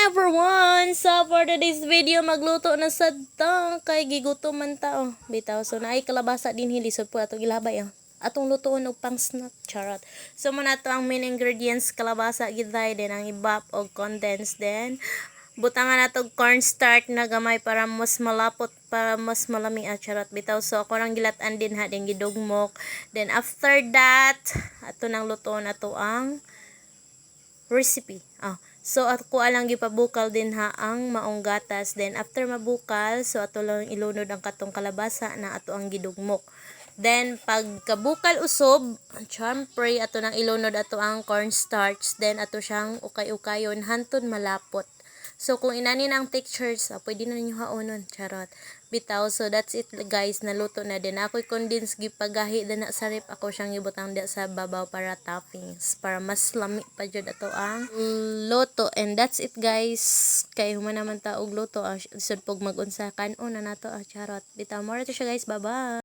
everyone! So for today's video, magluto na sad ta kay gigutom man ta oh. Bitaw so naay kalabasa din hilisod po ato gilabay oh. Atong lutoon og pang snack charot. So muna to ang main ingredients kalabasa giday din ang ibap og condensed then butangan nato cornstarch na gamay para mas malapot para mas malami charot bitaw so ako nang gilatan din ha din gidugmok. Then after that ato nang lutoon ato ang recipe. So ako alang gipabukal din ha ang maong gatas. Then after mabukal, so ato lang ilunod ang katong kalabasa na ato ang gidugmok. Then pagkabukal usob, syempre ato nang ilunod ato ang cornstarch. Then ato siyang ukay-ukayon hantod malapot. So kung inanin ang textures, pwede na ninyo haonon, charot. Bitaw, so that's it guys, naluto na din. Ako'y condense gipagahi din na sa rip. Ako siyang ibutang dia sa babaw para toppings. Para mas lami pa dyan ato ang luto. And that's it guys. Kay humana naman ta og luto. Isod pog magunsa kanon na nato charot. Bitaw, more to siya guys. Bye bye.